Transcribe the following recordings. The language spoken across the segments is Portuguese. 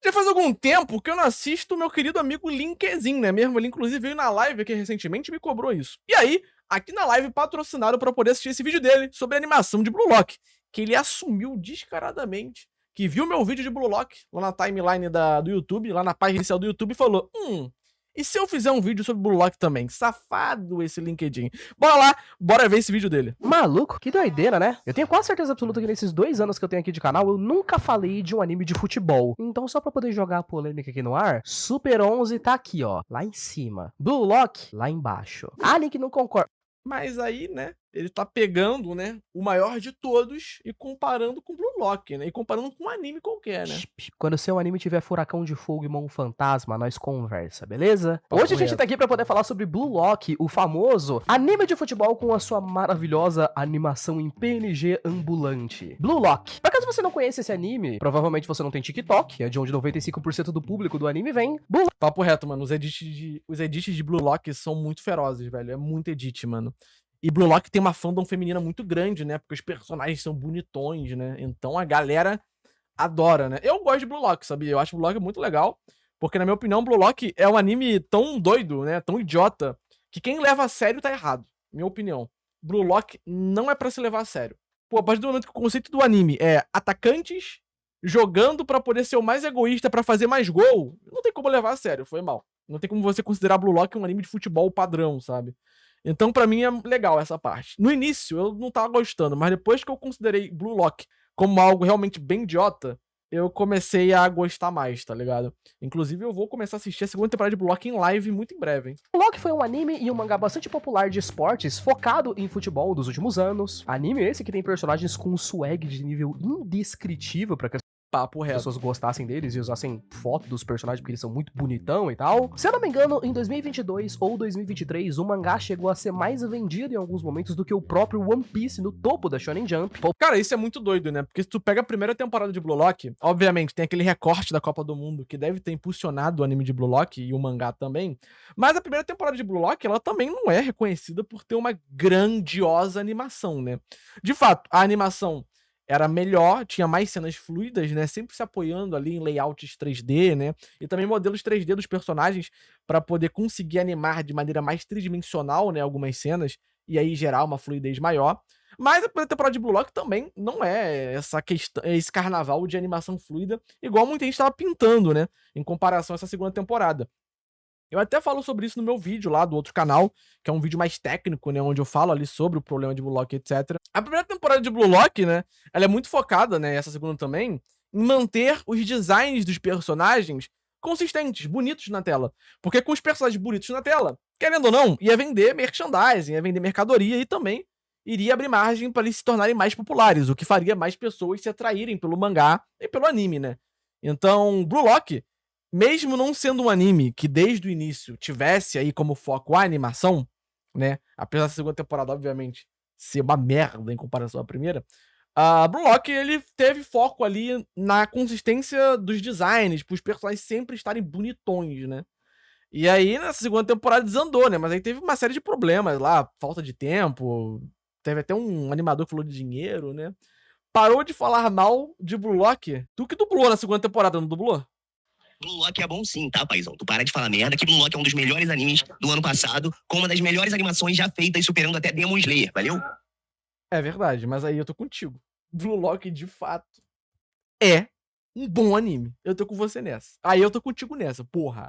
Já faz algum tempo que eu não assisto o meu querido amigo Linkzinho, né mesmo? Ele inclusive veio na live aqui recentemente e me cobrou isso. E aí, aqui na live patrocinado pra poder assistir esse vídeo dele sobre a animação de Blue Lock, que ele assumiu descaradamente que viu meu vídeo de Blue Lock lá na timeline do YouTube, lá na página inicial do YouTube e falou: e se eu fizer um vídeo sobre Blue Lock também? Safado esse LinkedIn. Bora lá, bora ver esse vídeo dele. Maluco, que doideira, né? Eu tenho quase certeza absoluta que nesses 2 anos que eu tenho aqui de canal, eu nunca falei de um anime de futebol. Então, só pra poder jogar a polêmica aqui no ar, Super 11 tá aqui, ó, lá em cima. Blue Lock, lá embaixo. Ah, Link não concorda. Mas aí, né, ele tá pegando, né, o maior de todos e comparando com Blue Lock, né, e comparando com um anime qualquer, né. Quando o seu anime tiver Furacão de Fogo e Mão Fantasma, nós conversa, beleza? Papo Hoje a gente reto. tá aqui pra poder falar sobre Blue Lock, o famoso anime de futebol com a sua maravilhosa animação em PNG ambulante. Blue Lock. Pra caso você não conheça esse anime, provavelmente você não tem TikTok, é de onde 95% do público do anime vem. Blue Papo reto, mano, os edits de Blue Lock são muito ferozes, velho, é muito edit, mano. E Blue Lock tem uma fandom feminina muito grande, né, porque os personagens são bonitões, né, então a galera adora, né. Eu gosto de Blue Lock, sabia? Eu acho Blue Lock muito legal, porque na minha opinião Blue Lock é um anime tão doido, né, tão idiota, que quem leva a sério tá errado, minha opinião. Blue Lock não é pra se levar a sério. Pô, a partir do momento que o conceito do anime é atacantes jogando pra poder ser o mais egoísta pra fazer mais gol, não tem como levar a sério, foi mal. Não tem como você considerar Blue Lock um anime de futebol padrão, sabe. Então pra mim é legal essa parte. No início eu não estava gostando, mas depois que eu considerei Blue Lock como algo realmente bem idiota, eu comecei a gostar mais, tá ligado. Inclusive eu vou começar a assistir a segunda temporada de Blue Lock em live muito em breve, hein. Lock foi um anime e um mangá bastante popular de esportes focado em futebol dos últimos anos. Anime esse que tem personagens com um swag de nível indescritível pra que Papo as reto. pessoas gostassem deles e usassem foto dos personagens porque eles são muito bonitão e tal. Se eu não me engano, em 2022 ou 2023, o mangá chegou a ser mais vendido em alguns momentos do que o próprio One Piece no topo da Shonen Jump. Cara, isso é muito doido, né, porque se tu pega a primeira temporada de Blue Lock, obviamente tem aquele recorte da Copa do Mundo que deve ter impulsionado o anime de Blue Lock e o mangá também, mas a primeira temporada de Blue Lock, ela também não é reconhecida por ter uma grandiosa animação, né. De fato, a animação era melhor, tinha mais cenas fluidas, né, sempre se apoiando ali em layouts 3D, né, e também modelos 3D dos personagens pra poder conseguir animar de maneira mais tridimensional, né, algumas cenas, e aí gerar uma fluidez maior. Mas a primeira temporada de Blue Lock também não é esse carnaval de animação fluida, igual muita gente estava pintando, né, em comparação a essa segunda temporada. Eu até falo sobre isso no meu vídeo lá do outro canal, que é um vídeo mais técnico, né, onde eu falo ali sobre o problema de Blue Lock, etc. A primeira temporada de Blue Lock, né, ela é muito focada, né, essa segunda também, em manter os designs dos personagens consistentes, bonitos na tela. Porque com os personagens bonitos na tela, querendo ou não, ia vender merchandising, ia vender mercadoria e também iria abrir margem para eles se tornarem mais populares, o que faria mais pessoas se atraírem pelo mangá e pelo anime, né. Então, Blue Lock, mesmo não sendo um anime que desde o início tivesse aí como foco a animação, né, apesar da segunda temporada obviamente ser uma merda em comparação à primeira, a Blue Lock ele teve foco ali na consistência dos designs, para os personagens sempre estarem bonitões, né. E aí nessa segunda temporada desandou, né, mas aí teve uma série de problemas lá, falta de tempo, teve até um animador que falou de dinheiro, né. Parou de falar mal de Blue Lock. Tu que dublou na segunda temporada, não dublou? Blue Lock é bom sim, tá, paizão? Tu para de falar merda que Blue Lock é um dos melhores animes do ano passado, com uma das melhores animações já feitas, superando até Demon Slayer, valeu? É verdade, mas aí eu tô contigo. Blue Lock, de fato, é um bom anime. Eu tô com você nessa. Aí eu tô contigo nessa, porra.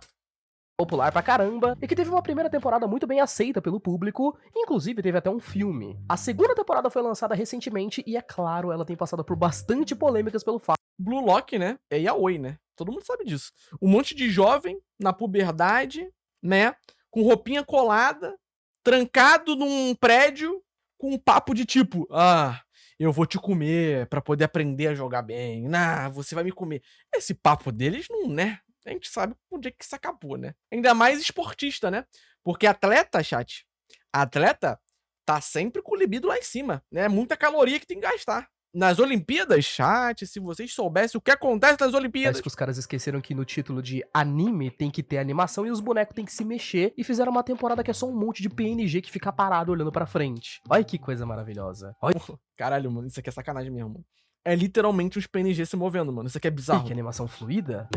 Popular pra caramba, e que teve uma primeira temporada muito bem aceita pelo público, inclusive teve até um filme. A segunda temporada foi lançada recentemente e, é claro, ela tem passado por bastante polêmicas pelo fato Blue Lock, né, é yaoi, né, todo mundo sabe disso. Um monte de jovem na puberdade, né, com roupinha colada, trancado num prédio, com um papo de tipo: "Ah, eu vou te comer pra poder aprender a jogar bem. Ah, você vai me comer". Esse papo deles não, né, a gente sabe onde é que isso acabou, né. Ainda mais esportista, né, porque atleta, chat, atleta tá sempre com o libido lá em cima, né, muita caloria que tem que gastar. Nas Olimpíadas, chat, se vocês soubessem o que acontece nas Olimpíadas. Parece que os caras esqueceram que no título de anime tem que ter animação e os bonecos tem que se mexer e fizeram uma temporada que é só um monte de PNG que fica parado olhando pra frente. Olha que coisa maravilhosa. Olha Caralho, mano, isso aqui é sacanagem mesmo, mano. é literalmente uns PNG se movendo, mano. Isso aqui é bizarro. Que animação fluida?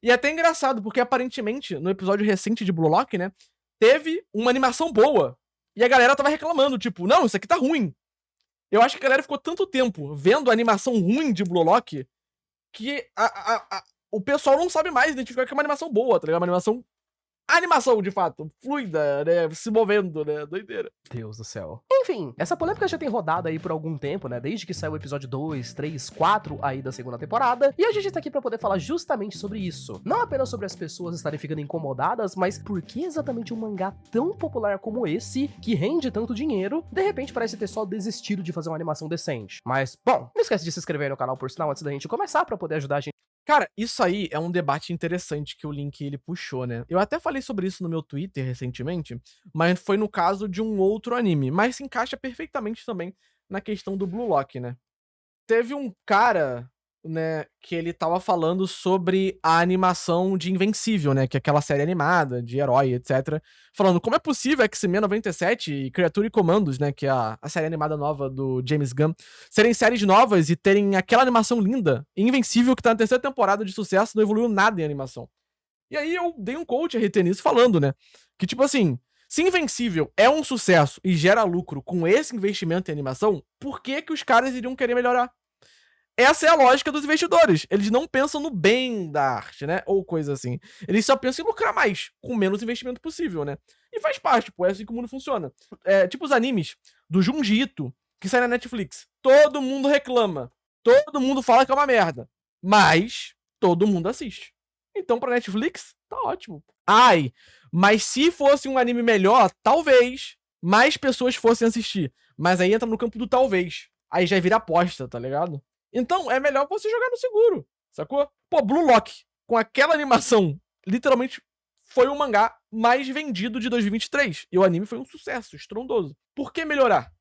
E é até engraçado, porque aparentemente, no episódio recente de Blue Lock, né, teve uma animação boa. E a galera tava reclamando, tipo, não, isso aqui tá ruim. Eu acho que a galera ficou tanto tempo vendo a animação ruim de Blue Lock que o pessoal não sabe mais identificar que é uma animação boa, tá ligado? Uma animação, de fato, fluida, né, se movendo, né, doideira. Deus do céu. Enfim, essa polêmica já tem rodado aí por algum tempo, né, desde que saiu o episódio 2, 3, 4 aí da segunda temporada, e a gente tá aqui pra poder falar justamente sobre isso. Não apenas sobre as pessoas estarem ficando incomodadas, mas por que exatamente um mangá tão popular como esse, que rende tanto dinheiro, de repente parece ter só desistido de fazer uma animação decente. Mas, bom, não esquece de se inscrever aí no canal, por sinal, antes da gente começar, pra poder ajudar a gente. Cara, isso aí é um debate interessante que o Link ele puxou, né? Eu até falei sobre isso no meu Twitter recentemente, mas foi no caso de um outro anime, mas se encaixa perfeitamente também na questão do Blue Lock, né? Teve um cara, né, que ele tava falando sobre a animação de Invencível, né, que é aquela série animada de herói, etc. Falando como é possível X-Men 97 e Criatura e Comandos, né, que é a série animada nova do James Gunn, serem séries novas e terem aquela animação linda. E Invencível, que tá na terceira temporada de sucesso, não evoluiu nada em animação. E aí eu dei um coach a RT nisso falando, né, que tipo assim, se Invencível é um sucesso e gera lucro com esse investimento em animação, por que que os caras iriam querer melhorar? Essa é a lógica dos investidores. Eles não pensam no bem da arte, né? Ou coisa assim. Eles só pensam em lucrar mais, com menos investimento possível, né? E faz parte, pô, é assim que o mundo funciona. É, tipo os animes do Junji Ito, que saem na Netflix. Todo mundo reclama. Todo mundo fala que é uma merda. Mas todo mundo assiste. Então, pra Netflix, tá ótimo. Ai, mas se fosse um anime melhor, talvez mais pessoas fossem assistir. Mas aí entra no campo do talvez. Aí já vira aposta, tá ligado? Então, é melhor você jogar no seguro, sacou? Pô, Blue Lock, com aquela animação, literalmente foi o mangá mais vendido de 2023. E o anime foi um sucesso, estrondoso. Por que melhorar?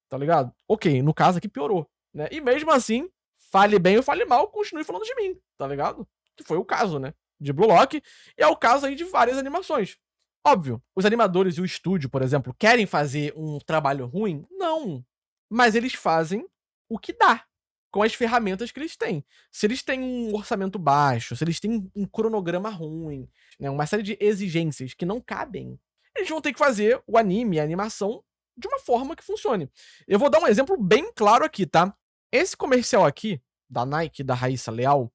Tá ligado? Ok, no caso aqui piorou, né? E mesmo assim, fale bem ou fale mal, continue falando de mim, tá ligado? Que foi o caso, né? De Blue Lock, e é o caso aí de várias animações. Óbvio, os animadores e o estúdio, por exemplo, querem fazer um trabalho ruim? Não. Mas eles fazem o que dá, com as ferramentas que eles têm. Se eles têm um orçamento baixo, se eles têm um cronograma ruim, né, uma série de exigências que não cabem, eles vão ter que fazer o anime, a animação, de uma forma que funcione. Eu vou dar um exemplo bem claro aqui, tá? Esse comercial aqui, da Nike, da Raíssa Leal,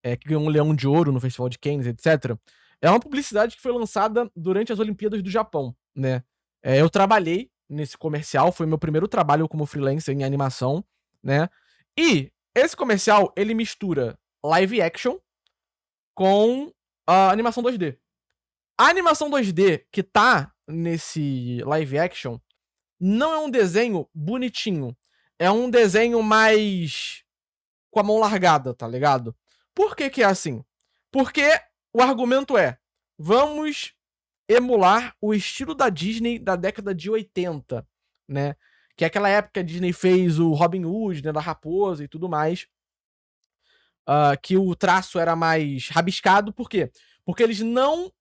que ganhou um Leão de Ouro no Festival de Cannes, etc., é uma publicidade que foi lançada durante as Olimpíadas do Japão, né? Eu trabalhei nesse comercial, foi meu primeiro trabalho como freelancer em animação, né? E esse comercial, ele mistura live action com a animação 2D. A animação 2D que tá nesse live action não é um desenho bonitinho. É um desenho mais com a mão largada, tá ligado? Por que que é assim? Porque o argumento é, vamos emular o estilo da Disney da década de 80, né? Que é aquela época que a Disney fez o Robin Hood, né, da raposa e tudo mais. Que o traço era mais rabiscado. Por quê? Porque eles não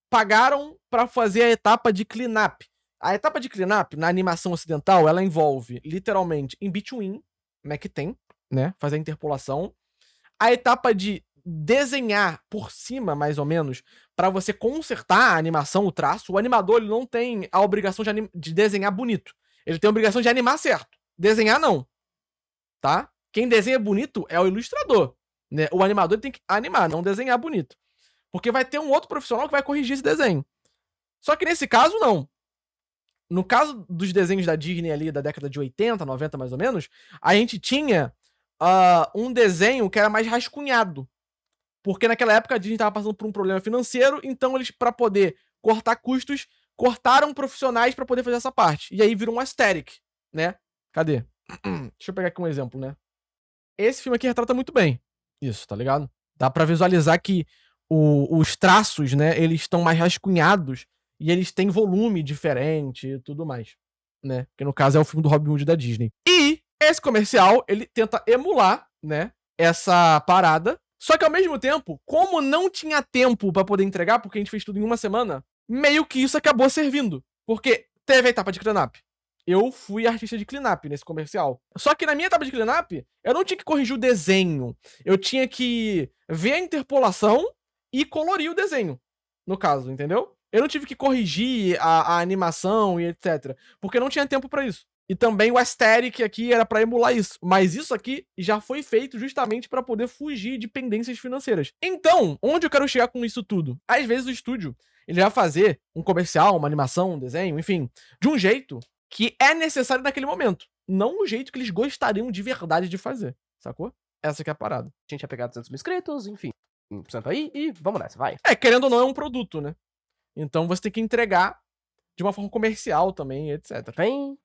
pagaram para fazer a etapa de cleanup. A etapa de cleanup, na animação ocidental, ela envolve, literalmente, in between, né, que tem, né, fazer a interpolação. A etapa de desenhar por cima, mais ou menos, para você consertar a animação, o traço. O animador, ele não tem a obrigação de desenhar bonito. Ele tem a obrigação de animar certo. Desenhar, não. Tá? Quem desenha bonito é o ilustrador, né? O animador tem que animar, não desenhar bonito. Porque vai ter um outro profissional que vai corrigir esse desenho. Só que nesse caso, não. No caso dos desenhos da Disney ali da década de 80, 90 mais ou menos, a gente tinha um desenho que era mais rascunhado. Porque naquela época a Disney estava passando por um problema financeiro, então eles, para poder cortar custos, cortaram profissionais para poder fazer essa parte. E aí virou um aesthetic, né? Cadê? Deixa eu pegar aqui um exemplo, né? Esse filme aqui retrata muito bem isso, tá ligado? Dá pra visualizar que os traços, né, eles estão mais rascunhados e eles têm volume diferente e tudo mais, né? Que no caso é o filme do Robin Hood da Disney. E esse comercial, ele tenta emular, né, essa parada. Só que ao mesmo tempo, como não tinha tempo pra poder entregar, porque a gente fez tudo em uma semana, meio que isso acabou servindo. Porque teve a etapa de cleanup. eu fui artista de cleanup nesse comercial. Só que na minha etapa de cleanup, eu não tinha que corrigir o desenho. Eu tinha que ver a interpolação e colorir o desenho, no caso, entendeu? Eu não tive que corrigir a animação e etc. Porque não tinha tempo pra isso. E também o aesthetic aqui era pra emular isso. Mas isso aqui já foi feito justamente pra poder fugir de pendências financeiras. Então, onde eu quero chegar com isso tudo? Às vezes o estúdio, ele vai fazer um comercial, uma animação, um desenho, enfim, de um jeito que é necessário naquele momento. Não o jeito que eles gostariam de verdade de fazer, sacou? Essa que é a parada. A gente ia pegar 200 mil inscritos, enfim. 1% aí e vamos nessa, vai. Querendo ou não, é um produto, né? Então você tem que entregar de uma forma comercial também, etc.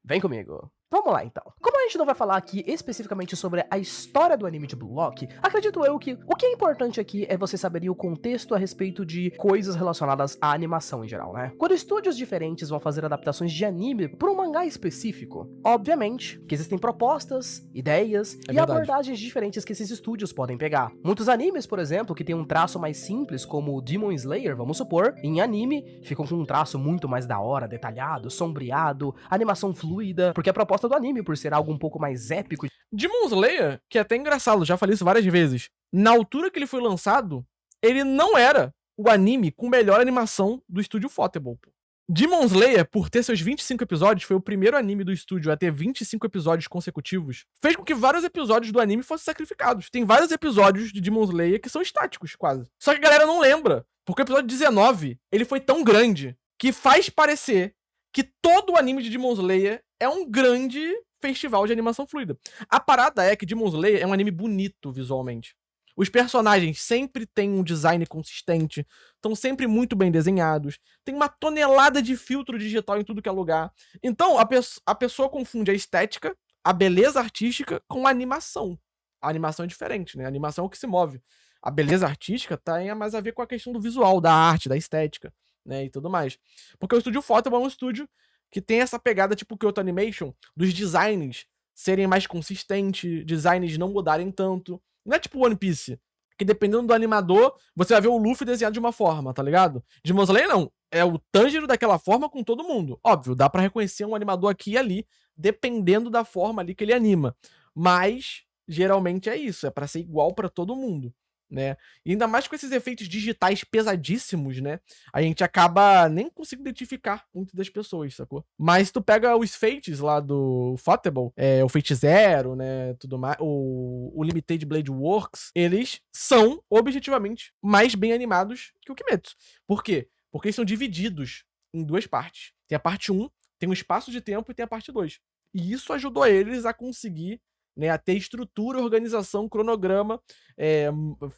Vem comigo. Vamos lá, então. Como a gente não vai falar aqui especificamente sobre a história do anime de Blue Lock, acredito eu que o que é importante aqui é você saber o contexto a respeito de coisas relacionadas à animação em geral, né? Quando estúdios diferentes vão fazer adaptações de anime para um mangá específico, obviamente que existem propostas, ideias e abordagens diferentes que esses estúdios podem pegar. Muitos animes, por exemplo, que tem um traço mais simples, como Demon Slayer, vamos supor, em anime, ficam com um traço muito mais da hora, detalhado, sombreado, animação fluida, porque a proposta do anime, por ser algo um pouco mais épico. Demon Slayer, que é até engraçado, já falei isso várias vezes, na altura que ele foi lançado, ele não era o anime com melhor animação do estúdio Futable. Demon Slayer, por ter seus 25 episódios, foi o primeiro anime do estúdio a ter 25 episódios consecutivos. Fez com que vários episódios do anime fossem sacrificados. Tem vários episódios de Demon Slayer que são estáticos, quase. Só que a galera não lembra, porque o episódio 19, ele foi tão grande que faz parecer que todo o anime de Demon Slayer é um grande festival de animação fluida. A parada é que Demon Slayer é um anime bonito visualmente. Os personagens sempre têm um design consistente, estão sempre muito bem desenhados, tem uma tonelada de filtro digital em tudo que é lugar. Então, a pessoa confunde a estética, a beleza artística com a animação. A animação é diferente, né? A animação é o que se move. A beleza artística tem mais a ver com a questão do visual, da arte, da estética, né? E tudo mais. Porque o estúdio Futable é um estúdio que tem essa pegada tipo Kyoto Animation, dos designs serem mais consistentes, designs não mudarem tanto. Não é tipo One Piece, que dependendo do animador, você vai ver o Luffy desenhado de uma forma, tá ligado? Demon Slayer não, é o Tanjiro daquela forma com todo mundo. Óbvio, dá pra reconhecer um animador aqui e ali, dependendo da forma ali que ele anima. Mas, geralmente é isso, é pra ser igual pra todo mundo, né? E ainda mais com esses efeitos digitais pesadíssimos, né? A gente acaba nem conseguindo identificar muitas das pessoas, sacou? Mas tu pega os Fates lá do Futable, o Fate Zero, né? Tudo mais, o Limited Blade Works, eles são objetivamente mais bem animados que o Kimetsu. Por quê? Porque eles são divididos em duas partes. Tem a parte 1, tem um espaço de tempo e tem a parte 2. E isso ajudou eles a conseguir, né, a ter estrutura, organização, cronograma,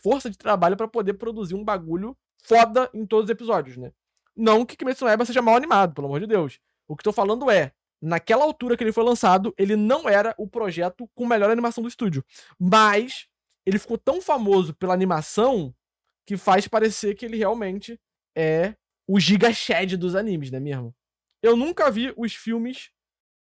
força de trabalho pra poder produzir um bagulho foda em todos os episódios, né? Não que Kimetsu no Yaiba seja mal animado, pelo amor de Deus. O que tô falando é, naquela altura que ele foi lançado, ele não era o projeto com melhor animação do estúdio. Mas ele ficou tão famoso pela animação que faz parecer que ele realmente é o Giga Shed dos animes, né mesmo? Eu nunca vi os filmes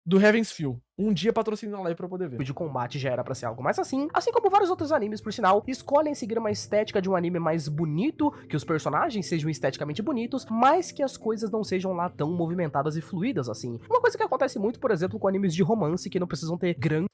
do Heaven's Feel. Um dia patrocina lá pra eu poder ver. O de combate já era pra ser algo mais assim como vários outros animes, por sinal, escolhem seguir uma estética de um anime mais bonito, que os personagens sejam esteticamente bonitos, mas que as coisas não sejam lá tão movimentadas e fluidas assim. Uma coisa que acontece muito, por exemplo, com animes de romance, que não precisam ter grandes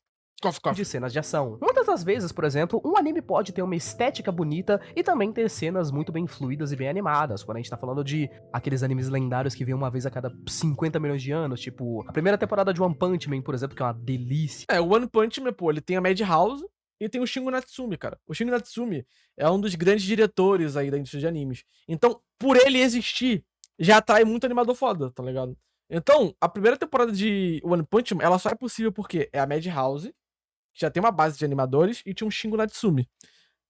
de cenas de ação. Muitas das vezes, por exemplo, um anime pode ter uma estética bonita e também ter cenas muito bem fluidas e bem animadas. Quando a gente tá falando de aqueles animes lendários que vêm uma vez a cada 50 milhões de anos, tipo a primeira temporada de One Punch Man, por exemplo, que é uma delícia. O One Punch Man, pô, ele tem a Madhouse e tem o Shingo Natsumi, cara. O Shingo Natsumi é um dos grandes diretores aí da indústria de animes. Então, por ele existir, já atrai muito animador foda, tá ligado? Então, a primeira temporada de One Punch Man, ela só é possível porque é a Madhouse, que já tem uma base de animadores, e tinha um Shingo Natsumi,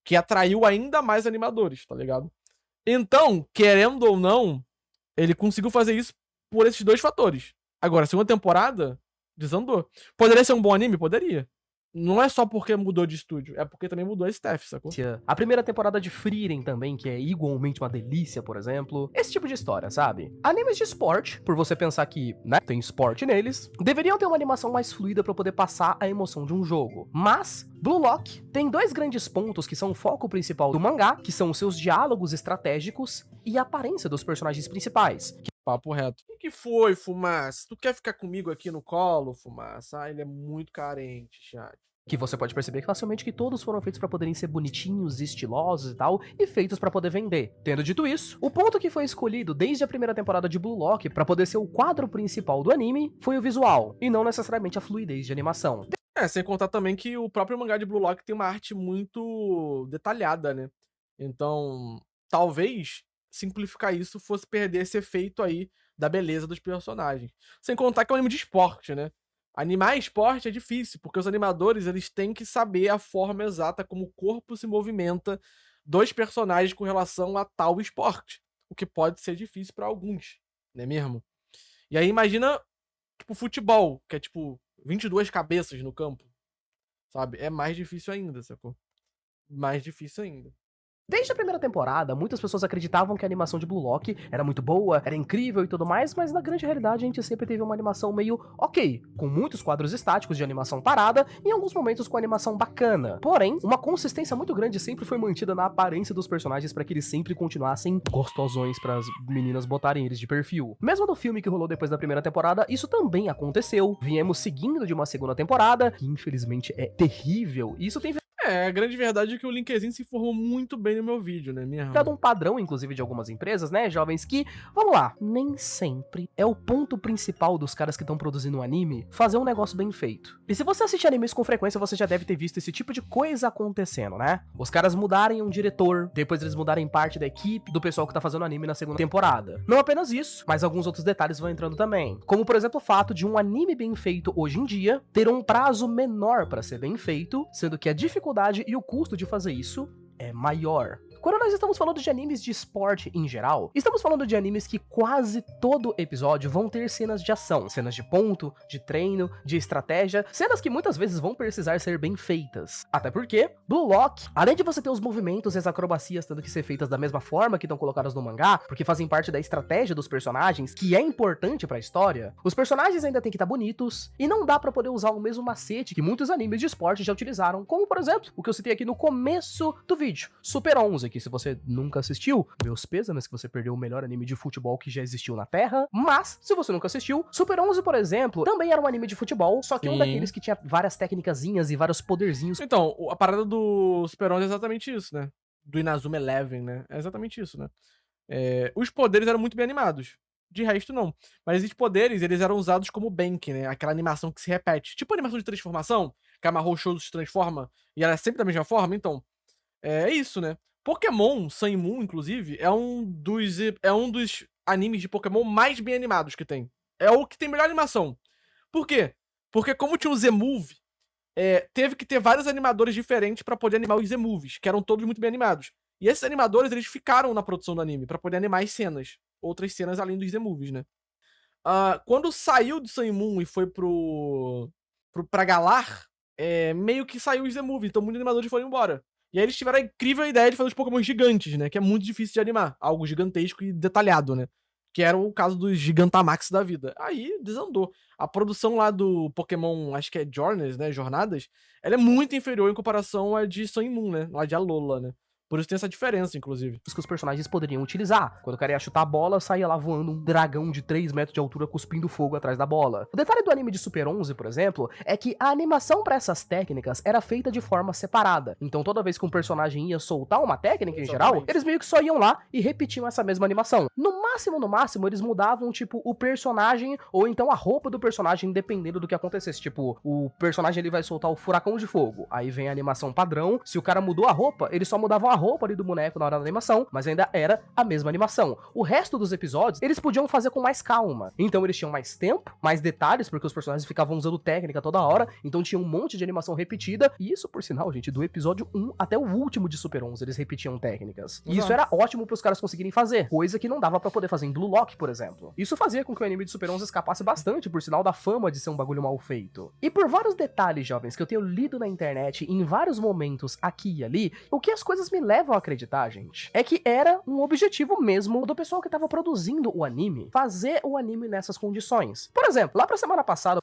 que atraiu ainda mais animadores, tá ligado? Então, querendo ou não, ele conseguiu fazer isso por esses dois fatores. Agora, segunda temporada, desandou. Poderia ser um bom anime? Poderia. Não é só porque mudou de estúdio, é porque também mudou a staff, sacou? A primeira temporada de Frieren também, que é igualmente uma delícia, por exemplo. Esse tipo de história, sabe? Animes de esporte, por você pensar que, né, tem esporte neles, deveriam ter uma animação mais fluida pra poder passar a emoção de um jogo. Mas Blue Lock tem dois grandes pontos que são o foco principal do mangá, que são os seus diálogos estratégicos e a aparência dos personagens principais. papo reto. O que foi, Fumaça? Tu quer ficar comigo aqui no colo, Fumaça? Ah, ele é muito carente, chat. Que você pode perceber facilmente que todos foram feitos pra poderem ser bonitinhos, estilosos e tal, e feitos pra poder vender. Tendo dito isso, o ponto que foi escolhido desde a primeira temporada de Blue Lock pra poder ser o quadro principal do anime foi o visual, e não necessariamente a fluidez de animação. Sem contar também que o próprio mangá de Blue Lock tem uma arte muito detalhada, né? Então, talvez simplificar isso fosse perder esse efeito aí da beleza dos personagens. Sem contar que é um anime de esporte, né? Animar esporte é difícil, porque os animadores eles têm que saber a forma exata como o corpo se movimenta dos personagens com relação a tal esporte, o que pode ser difícil pra alguns, não é mesmo? E aí imagina, tipo, futebol, que é tipo 22 cabeças no campo, sabe? É mais difícil ainda, sacou? Mais difícil ainda. Desde a primeira temporada, muitas pessoas acreditavam que a animação de Blue Lock era muito boa, era incrível e tudo mais, mas na grande realidade a gente sempre teve uma animação meio ok, com muitos quadros estáticos de animação parada e em alguns momentos com animação bacana. Porém, uma consistência muito grande sempre foi mantida na aparência dos personagens para que eles sempre continuassem gostosões para as meninas botarem eles de perfil. Mesmo no filme que rolou depois da primeira temporada, isso também aconteceu. Viemos seguindo de uma segunda temporada, que infelizmente é terrível, e isso tem A grande verdade é que o LinkedIn se informou muito bem no meu vídeo, né, minha dado um padrão, inclusive, de algumas empresas, né, jovens, que, vamos lá, nem sempre é o ponto principal dos caras que estão produzindo um anime fazer um negócio bem feito. E se você assiste animes com frequência, você já deve ter visto esse tipo de coisa acontecendo, né? Os caras mudarem um diretor, depois eles mudarem parte da equipe do pessoal que tá fazendo anime na segunda temporada. Não apenas isso, mas alguns outros detalhes vão entrando também. Como, por exemplo, o fato de um anime bem feito hoje em dia ter um prazo menor pra ser bem feito, sendo que a dificuldade e o custo de fazer isso é maior. Quando nós estamos falando de animes de esporte em geral, estamos falando de animes que quase todo episódio vão ter cenas de ação, cenas de ponto, de treino, de estratégia, cenas que muitas vezes vão precisar ser bem feitas. Até porque, Blue Lock, além de você ter os movimentos e as acrobacias tendo que ser feitas da mesma forma que estão colocadas no mangá, porque fazem parte da estratégia dos personagens, que é importante pra história, os personagens ainda têm que estar bonitos, e não dá pra poder usar o mesmo macete que muitos animes de esporte já utilizaram, como por exemplo, o que eu citei aqui no começo do vídeo, Super 11, que se você nunca assistiu, meus pêsames que você perdeu o melhor anime de futebol que já existiu na Terra, mas, se você nunca assistiu, Super 11, por exemplo, também era um anime de futebol, só que um daqueles que tinha várias técnicazinhas e vários poderzinhos. Então, a parada do Super 11 é exatamente isso, né? Do Inazuma Eleven, né? É exatamente isso, né? Os poderes eram muito bem animados. De resto, não. Mas esses poderes, eles eram usados como Bank, né? Aquela animação que se repete. Tipo a animação de transformação, que a Mahou Shoujo se transforma, e ela é sempre da mesma forma, então... É isso, né? Pokémon Sun e Moon, inclusive, é um dos animes de Pokémon mais bem animados que tem. É o que tem melhor animação. Por quê? Porque como tinha o Z-Move, teve que ter vários animadores diferentes pra poder animar os Z-Moves, que eram todos muito bem animados. E esses animadores, eles ficaram na produção do anime pra poder animar as cenas. Outras cenas além dos Z-Moves, né? Quando saiu do Sun e Moon e foi pra Galar, meio que saiu os Z-Moves, então muitos animadores foram embora. E aí eles tiveram a incrível ideia de fazer os Pokémon gigantes, né? Que é muito difícil de animar. Algo gigantesco e detalhado, né? Que era o caso dos Gigantamax da vida. Aí desandou. A produção lá do Pokémon, acho que é Journeys, né? Jornadas, ela é muito inferior em comparação à de Sun e Moon, né? Lá de Alola, né? Por isso tem essa diferença, inclusive. Que os personagens poderiam utilizar. Quando o cara ia chutar a bola, saía lá voando um dragão de 3 metros de altura cuspindo fogo atrás da bola. O detalhe do anime de Super 11, por exemplo, é que a animação pra essas técnicas era feita de forma separada. Então toda vez que um personagem ia soltar uma técnica em geral, eles meio que só iam lá e repetiam essa mesma animação. No máximo, eles mudavam, tipo, o personagem ou então a roupa do personagem, dependendo do que acontecesse. Tipo, o personagem ele vai soltar o furacão de fogo. Aí vem a animação padrão. Se o cara mudou a roupa, eles só mudavam a roupa ali do boneco na hora da animação, mas ainda era a mesma animação. O resto dos episódios, eles podiam fazer com mais calma. Então eles tinham mais tempo, mais detalhes, porque os personagens ficavam usando técnica toda hora, então tinha um monte de animação repetida, e isso, por sinal, gente, do episódio 1 até o último de Super 11, eles repetiam técnicas. E isso era ótimo pros caras conseguirem fazer, coisa que não dava pra poder fazer em Blue Lock, por exemplo. Isso fazia com que o anime de Super 11 escapasse bastante, por sinal da fama de ser um bagulho mal feito. E por vários detalhes, jovens, que eu tenho lido na internet em vários momentos aqui e ali, o que as coisas me levam a acreditar, gente, é que era um objetivo mesmo do pessoal que tava produzindo o anime, fazer o anime nessas condições. Por exemplo, lá pra semana passada...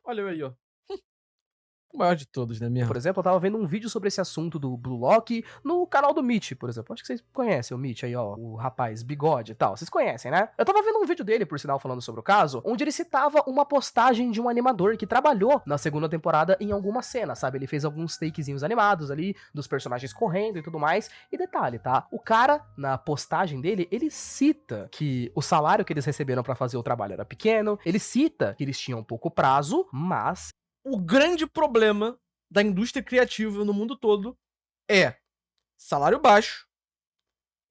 Olha eu aí, ó. O maior de todos, né, mesmo? Por exemplo, eu tava vendo um vídeo sobre esse assunto do Blue Lock no canal do Mitch, por exemplo. Acho que vocês conhecem o Mitch aí, ó, o rapaz bigode e tal. Vocês conhecem, né? Eu tava vendo um vídeo dele, por sinal, falando sobre o caso, onde ele citava uma postagem de um animador que trabalhou na segunda temporada em alguma cena, sabe? Ele fez alguns takezinhos animados ali, dos personagens correndo e tudo mais. E detalhe, tá? O cara, na postagem dele, ele cita que o salário que eles receberam pra fazer o trabalho era pequeno, ele cita que eles tinham pouco prazo, mas O grande problema da indústria criativa no mundo todo é salário baixo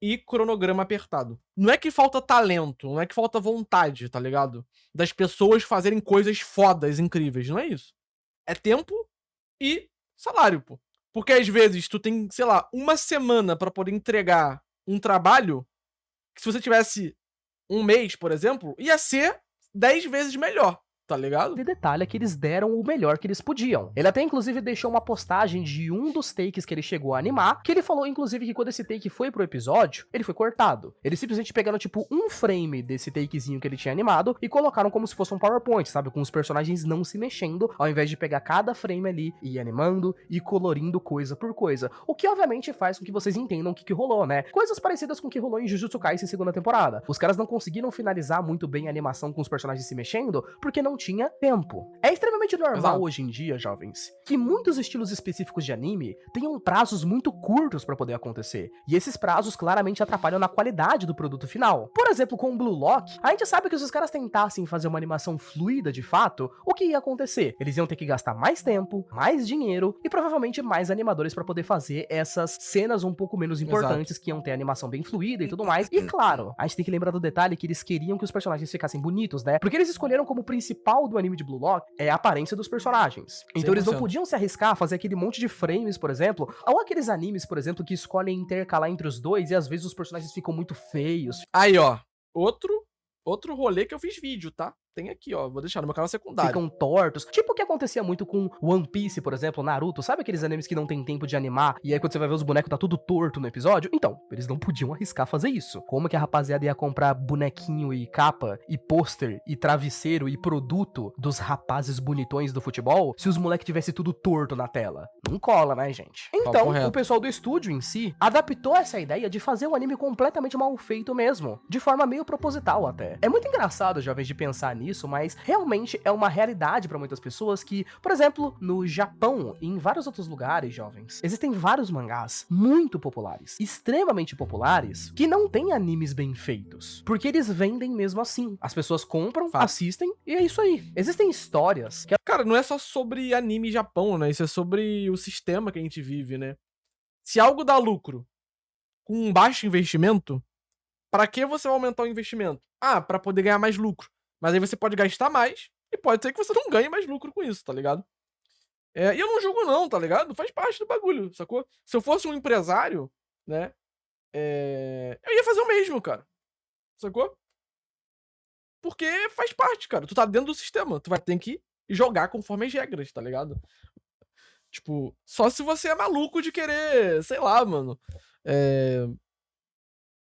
e cronograma apertado. Não é que falta talento, não é que falta vontade, tá ligado? Das pessoas fazerem coisas fodas, incríveis, não é isso. É tempo e salário, pô. Porque às vezes tu tem, sei lá, uma semana pra poder entregar um trabalho que se você tivesse um mês, por exemplo, ia ser 10 vezes melhor, tá ligado? de detalhe é que eles deram o melhor que eles podiam. Ele até, inclusive, deixou uma postagem de um dos takes que ele chegou a animar, que ele falou, inclusive, que quando esse take foi pro episódio, ele foi cortado. Eles simplesmente pegaram, tipo, um frame desse takezinho que ele tinha animado e colocaram como se fosse um PowerPoint, sabe? Com os personagens não se mexendo, ao invés de pegar cada frame ali e ir animando e colorindo coisa por coisa. O que, obviamente, faz com que vocês entendam o que rolou, né? Coisas parecidas com o que rolou em Jujutsu Kaisen segunda temporada. Os caras não conseguiram finalizar muito bem a animação com os personagens se mexendo, porque não tinha tempo. É extremamente normal Exato. hoje em dia, jovens, que muitos estilos específicos de anime tenham prazos muito curtos pra poder acontecer. E esses prazos claramente atrapalham na qualidade do produto final. Por exemplo, com o Blue Lock, a gente sabe que se os caras tentassem fazer uma animação fluida de fato, o que ia acontecer? Eles iam ter que gastar mais tempo, mais dinheiro e provavelmente mais animadores pra poder fazer essas cenas um pouco menos importantes, que iam ter animação bem fluida e tudo mais. E claro, a gente tem que lembrar do detalhe que eles queriam que os personagens ficassem bonitos, né? Porque eles escolheram como principal do anime de Blue Lock é a aparência dos personagens. Então eles não 100%. podiam se arriscar a fazer aquele monte de frames, por exemplo, ou aqueles animes, por exemplo, que escolhem intercalar entre os dois e às vezes os personagens ficam muito feios, Aí, ó. Outro rolê que eu fiz vídeo, tá? Tem aqui, ó. Vou deixar no meu canal secundário. ficam tortos. Tipo o que acontecia muito com One Piece, por exemplo, Naruto. Sabe aqueles animes que não tem tempo de animar e aí quando você vai ver os bonecos tá tudo torto no episódio? Então, eles não podiam arriscar fazer isso. Como que a rapaziada ia comprar bonequinho e capa e pôster e travesseiro e produto dos rapazes bonitões do futebol se os moleques tivessem tudo torto na tela? Não cola, né, gente? Então, correto. o pessoal do estúdio em si adaptou essa ideia de fazer o anime completamente mal feito mesmo. De forma meio proposital até. É muito engraçado, jovens, de pensar nisso, mas realmente é uma realidade pra muitas pessoas que, por exemplo, no Japão e em vários outros lugares, jovens, existem vários mangás muito populares, extremamente populares, que não têm animes bem feitos. Porque eles vendem mesmo assim. As pessoas compram, Fato. assistem e é isso aí. Existem histórias que Cara, não é só sobre anime e Japão, né? Isso é sobre o sistema que a gente vive, né? Se algo dá lucro com um baixo investimento, pra que você vai aumentar o investimento? Ah, pra poder ganhar mais lucro. Mas aí você pode gastar mais e pode ser que você não ganhe mais lucro com isso, tá ligado? E eu não julgo não, tá ligado? Faz parte do bagulho, sacou? Se eu fosse um empresário, né? Eu ia fazer o mesmo, cara. Sacou? Porque faz parte, cara. Tu tá dentro do sistema. Tu vai ter que jogar conforme as regras, tá ligado? Tipo, só se você é maluco de querer, sei lá, mano.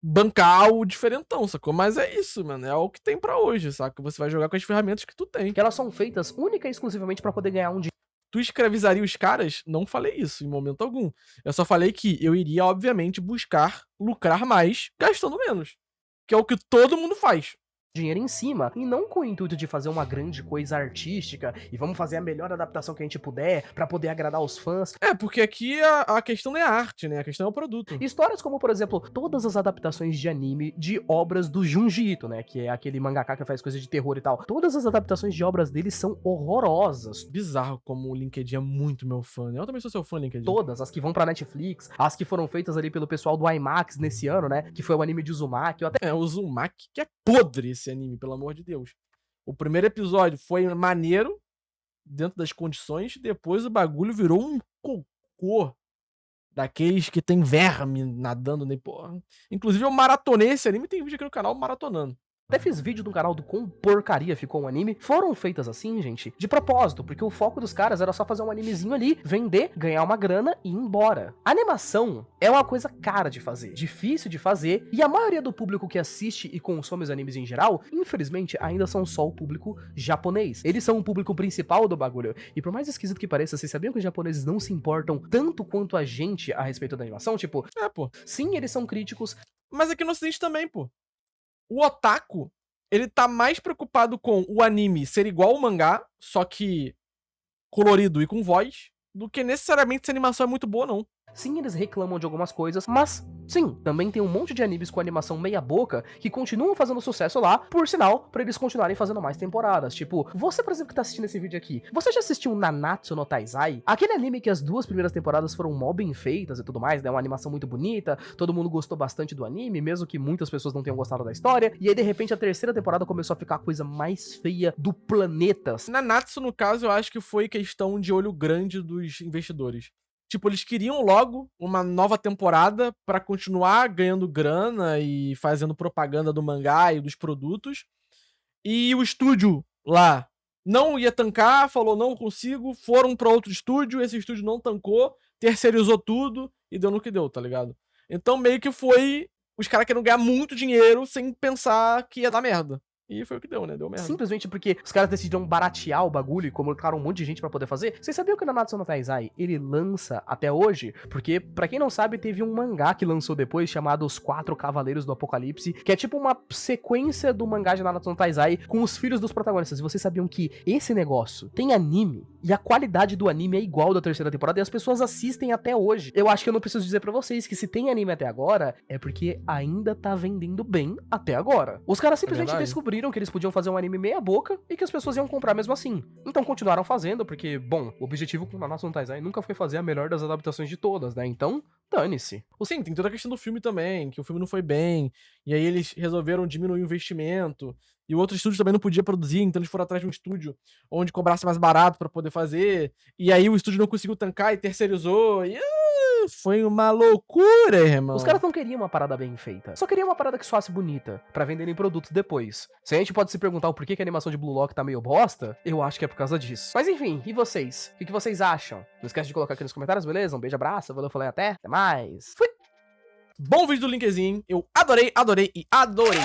Bancar o diferentão, sacou? Mas é isso, mano. É o que tem pra hoje, saca? Você vai jogar com as ferramentas que tu tem. elas são feitas única e exclusivamente pra poder ganhar um Tu escravizaria os caras? Não falei isso em momento algum. Eu só falei que eu iria, obviamente, buscar lucrar mais gastando menos. Que é o que todo mundo faz. dinheiro em cima, e não com o intuito de fazer uma grande coisa artística e vamos fazer a melhor adaptação que a gente puder pra poder agradar os fãs. Porque aqui a questão não é a arte, né? A questão é o produto. Histórias como, por exemplo, todas as adaptações de anime de obras do Junji Ito, né, que é aquele mangaka que faz coisa de terror e tal. Todas as adaptações de obras dele são horrorosas. Bizarro como o LinkedIn é muito meu fã, né? Eu também sou seu fã, LinkedIn. Todas, as que vão pra Netflix, as que foram feitas ali pelo pessoal do IMAX nesse ano, né, que foi o anime de Uzumaki, eu até O Uzumaki, que é podre esse anime, pelo amor de Deus. O primeiro episódio foi maneiro, dentro das condições, depois o bagulho virou um cocô daqueles que tem verme nadando, né? Porra. Inclusive eu maratonei esse anime, tem vídeo aqui no canal maratonando. Até fiz vídeo no canal do quão porcaria ficou um anime. Foram feitas assim, gente, de propósito, porque o foco dos caras era só fazer um animezinho ali, vender, ganhar uma grana e ir embora. A animação é uma coisa cara de fazer, difícil de fazer, e a maioria do público que assiste e consome os animes em geral, infelizmente, ainda são só o público japonês. Eles são o público principal do bagulho. E por mais esquisito que pareça, vocês sabiam que os japoneses não se importam tanto quanto a gente a respeito da animação? Tipo, Pô. sim, eles são críticos. Mas aqui no Ocidente também, pô. O otaku, ele tá mais preocupado com o anime ser igual ao mangá, só que colorido e com voz, do que necessariamente se a animação é muito boa, não. Sim, eles reclamam de algumas coisas, mas sim, também tem um monte de animes com animação meia boca que continuam fazendo sucesso lá, por sinal, pra eles continuarem fazendo mais temporadas. Tipo, você, por exemplo, que tá assistindo esse vídeo aqui, você já assistiu Nanatsu no Taizai? Aquele anime que as 2 primeiras temporadas foram mó bem feitas e tudo mais, né? Uma animação muito bonita, todo mundo gostou bastante do anime, mesmo que muitas pessoas não tenham gostado da história, e aí de repente a 3ª temporada começou a ficar a coisa mais feia do planeta. Nanatsu, no caso, eu acho que foi questão de olho grande dos investidores. Tipo, eles queriam logo uma nova temporada pra continuar ganhando grana e fazendo propaganda do mangá e dos produtos. E o estúdio lá não ia tancar, falou não consigo, foram pra outro estúdio, esse estúdio não tancou, terceirizou tudo e deu no que deu, tá ligado? Então meio que foi os caras querendo ganhar muito dinheiro sem pensar que ia dar merda. E foi o que deu, né? Deu merda. Simplesmente porque os caras decidiram baratear o bagulho e colocaram um monte de gente pra poder fazer. Vocês sabiam que o Nanatsu no Taizai, ele lança até hoje? Porque, pra quem não sabe, teve um mangá que lançou depois, chamado Os 4 Cavaleiros do Apocalipse, que é tipo uma sequência do mangá de Nanatsu no Taizai com os filhos dos protagonistas. E vocês sabiam que esse negócio tem anime, e a qualidade do anime é igual da 3ª temporada, e as pessoas assistem até hoje. Eu acho que eu não preciso dizer pra vocês que se tem anime até agora, é porque ainda tá vendendo bem até agora. Os caras simplesmente descobriram que eles podiam fazer um anime meia boca e que as pessoas iam comprar mesmo assim. Então continuaram fazendo, porque, bom, o objetivo com Nanatsu no Taizai nunca foi fazer a melhor das adaptações de todas, né? Então, dane-se. Sim, tem toda a questão do filme também, que o filme não foi bem, e aí eles resolveram diminuir o investimento, e o outro estúdio também não podia produzir, então eles foram atrás de um estúdio onde cobrasse mais barato pra poder fazer, e aí o estúdio não conseguiu tancar e terceirizou, e foi uma loucura, irmão. Os caras não queriam uma parada bem feita, só queriam uma parada que soasse bonita, pra venderem produtos depois. Se a gente pode se perguntar o porquê que a animação de Blue Lock tá meio bosta, eu acho que é por causa disso. Mas enfim, e vocês? O que vocês acham? Não esquece de colocar aqui nos comentários, beleza? Um beijo, abraço, valeu, falei até mais. Fui! Bom vídeo do Linkzinho, eu adorei, adorei e adorei.